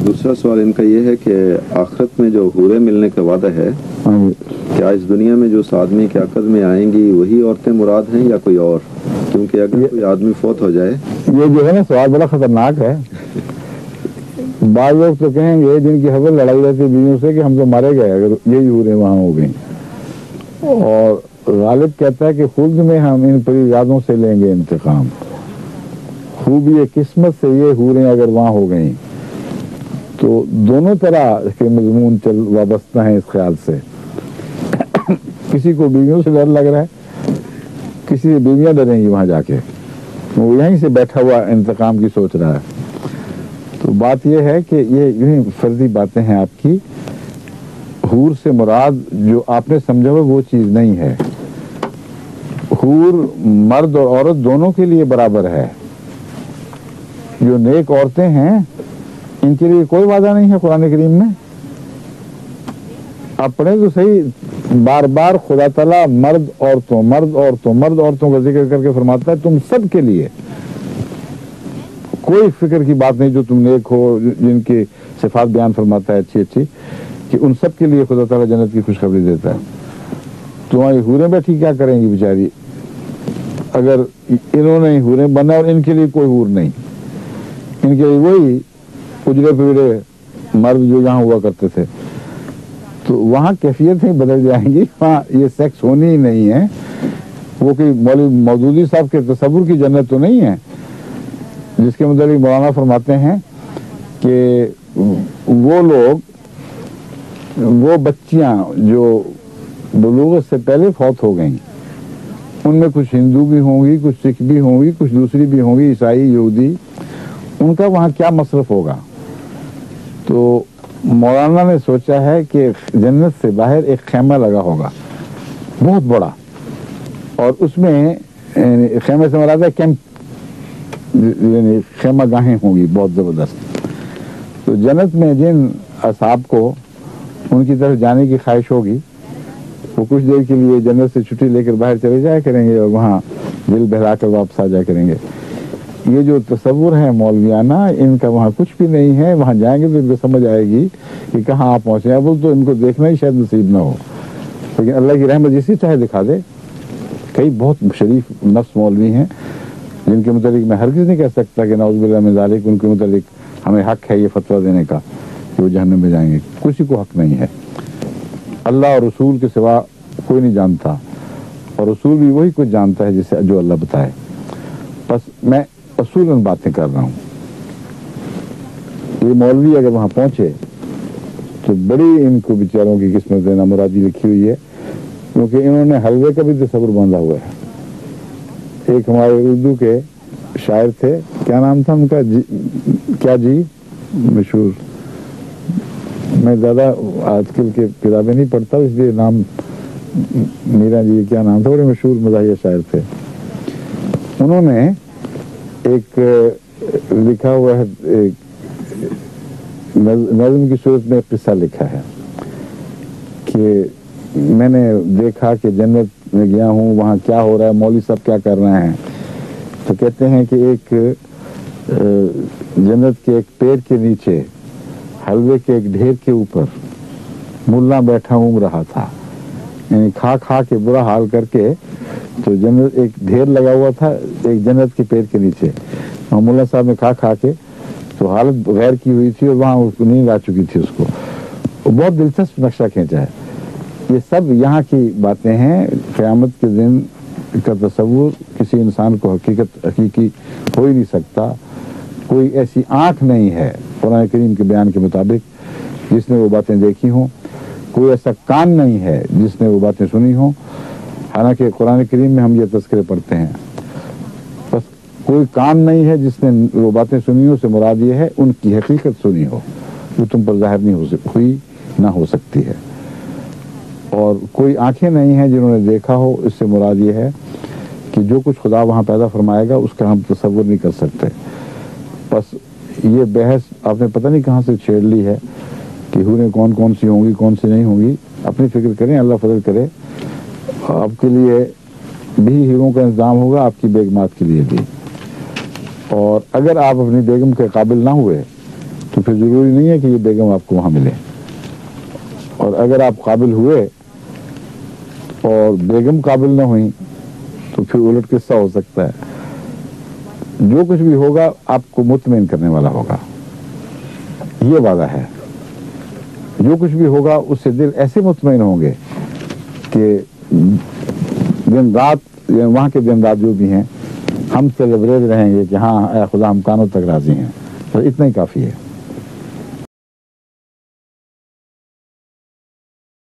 دوسرا سوال ان کا یہ ہے کہ آخرت میں جو حوریں ملنے کا وعدہ ہے، کیا اس دنیا میں جو اس آدمی کے عقد میں آئیں گی وہی عورتیں مراد ہیں یا کوئی اور؟ کیونکہ اگر کوئی آدمی فوت ہو جائے، یہ جو ہے نا سوال بڑا خطرناک ہے. بعض لوگ تو کہیں گے جن کی حضرت لڑائی رہتی ہے بیویوں سے کہ ہم تو مارے گئے اگر یہی حوریں وہاں ہو گئیں. اور غالب کہتا ہے کہ خود میں ہم ان پریزادوں سے لیں گے انتقام. خوبی قسمت سے یہ حوریں اگر وہاں ہو گئیں تو دونوں طرح کے مضمون وابستہ ہیں اس خیال سے. کسی کو بیویوں سے ڈر لگ رہا ہے، کسی سے بیویاں ڈریں گی وہاں جا کے، وہ یہیں سے بیٹھا ہوا انتقام کی سوچ رہا ہے. تو بات یہ ہے کہ یہ یوں فرضی باتیں ہیں آپ کی. حور سے مراد جو آپ نے سمجھا ہوا وہ چیز نہیں ہے. حور مرد اور عورت دونوں کے لیے برابر ہے. جو نیک عورتیں ہیں ان کے لیے کوئی وعدہ نہیں ہے قرآن کریم میں. اپنے تو صحیح بار بار خدا تعالیٰ مرد عورتوں کا ذکر کر کے فرماتا ہے تم سب کے لیے. کوئی فکر کی بات نہیں جو تم نیک ہو، جن کی صفات بیان فرماتا ہے اچھی اچھی، کہ ان سب کے لیے خدا تعالیٰ جنت کی خوشخبری دیتا ہے. تمہاری حوریں بیٹھی کیا کریں گی بیچاری؟ اگر انہوں نے حوریں بنا اور ان کے لیے کوئی حور نہیں، ان کے لیے وہی اجڑے پجڑے مرد جو یہاں ہوا کرتے تھے، تو وہاں کیفیتیں بدل جائیں گی. وہاں یہ سیکس ہونی ہی نہیں ہے. وہ کوئی مولوی مودودی صاحب کے تصور کی جنت تو نہیں ہے جس کے متعلق مولانا فرماتے ہیں کہ وہ لوگ، وہ بچیاں جو بلوغت سے پہلے فوت ہو گئیں، ان میں کچھ ہندو بھی ہوں گی، کچھ سکھ بھی ہوں گی، کچھ دوسری بھی ہوں گی، عیسائی یہودی، ان کا وہاں کیا مصرف ہوگا. تو مولانا نے سوچا ہے کہ جنت سے باہر ایک خیمہ لگا ہوگا بہت بڑا، اور اس میں خیمے سے مراد ہے کیمپ، یعنی خیمہ گاہیں ہوں گی بہت زبردست. تو جنت میں جن اصحاب کو ان کی طرف جانے کی خواہش ہوگی وہ کچھ دیر کے لیے جنت سے چھٹی لے کر باہر چلے جایا کریں گے اور وہاں دل بہلا کر واپس آ جایا کریں گے. یہ جو تصور ہے مولویانہ، ان کا وہاں کچھ بھی نہیں ہے. وہاں جائیں گے تو ان کو سمجھ آئے گی کہ کہاں آپ پہنچے ہیں. وہ تو ان کو دیکھنا ہی شاید نصیب نہ ہو، لیکن اللہ کی رحمت جسی چاہے دکھا دے. کئی بہت شریف نفس مولوی ہیں جن کے متعلق میں ہرگز نہیں کہہ سکتا کہ نعوذ باللہ من ذالک ان کے متعلق ہمیں حق ہے یہ فتویٰ دینے کا کہ وہ جہنم میں جائیں گے. کسی کو حق نہیں ہے. اللہ اور رسول کے سوا کوئی نہیں جانتا، اور رسول بھی وہی کچھ جانتا ہے جسے جو اللہ بتائے. بس میں اصولاً باتیں کر رہا ہوں. یہ مولوی اگر وہاں پہنچے تو بڑی ان کو بیچاروں کی قسمت دینا مرادی لکھی ہوئی ہے، کیونکہ انہوں نے حلوے کا بھی تصور باندھا ہوا ہے. ایک ہمارے اردو کے شاعر تھے، کیا نام تھا ان کا؟ کیا جی مشہور، میں زیادہ آج کل کے کتابیں نہیں پڑھتا اس لیے نام، میرا جی کیا نام تھا، بڑے مشہور مزاحیہ شاعر تھے. انہوں نے ایک لکھا ہوا ہے، ایک نظم کی صورت میں ایک قصہ لکھا ہے کہ میں نے دیکھا کہ جنت میں گیا ہوں، وہاں کیا ہو رہا ہے، مولوی صاحب کیا کر رہے ہیں. تو کہتے ہیں کہ ایک جنت کے ایک پیڑ کے نیچے حلوے کے ایک ڈھیر کے اوپر ملا بیٹھا اونگ رہا تھا، یعنی کھا کھا کے برا حال کر کے. تو جنت ایک ڈھیر لگا ہوا تھا ایک جنت کے پیڑ کے نیچے، وہاں ملا صاحب نے کھا کھا کے تو حالت غیر کی ہوئی تھی اور وہاں نیند آ چکی تھی اس کو. بہت دلچسپ نقشہ کھینچا ہے. یہ سب یہاں کی باتیں ہیں. قیامت کے دن کا تصور کسی انسان کو حقیقی ہو ہی نہیں سکتا. کوئی ایسی آنکھ نہیں ہے قرآن کریم کے بیان کے مطابق جس نے وہ باتیں دیکھی ہوں. کوئی ایسا کان نہیں ہے جس نے وہ باتیں سنی ہوں. حالانکہ قرآن کریم میں ہم یہ تذکرے پڑھتے ہیں. بس کوئی کان نہیں ہے جس نے وہ باتیں سنی ہو سے مراد یہ ہے ان کی حقیقت سنی ہو، وہ تم پر ظاہر نہیں ہوئی نہ ہو سکتی ہے. اور کوئی آنکھیں نہیں ہیں جنہوں نے دیکھا ہو، اس سے مراد یہ ہے کہ جو کچھ خدا وہاں پیدا فرمائے گا اس کا ہم تصور نہیں کر سکتے. بس یہ بحث آپ نے پتہ نہیں کہاں سے چھیڑ لی ہے کہ حوریں کون کون سی ہوں گی کون سی نہیں ہوں گی. اپنی فکر کریں، اللہ فضل کرے. آپ کے لیے بھی ہیروں کا انتظام ہوگا، آپ کی بیگمات کے لیے بھی. اور اگر آپ اپنی بیگم کے قابل نہ ہوئے تو پھر ضروری نہیں ہے کہ یہ بیگم آپ کو وہاں ملے. اور اگر آپ قابل ہوئے اور بیگم قابل نہ ہوئی تو پھر الٹ قصہ ہو سکتا ہے. جو کچھ بھی ہوگا آپ کو مطمئن کرنے والا ہوگا، یہ وعدہ ہے. جو کچھ بھی ہوگا اس سے دل ایسے مطمئن ہوں گے کہ دن رات وہاں کے دن رات جو بھی ہیں ہم سے لبریز رہیں گے کہ ہاں اے خدا ہم کانوں تک راضی ہیں. بس اتنا ہی کافی ہے.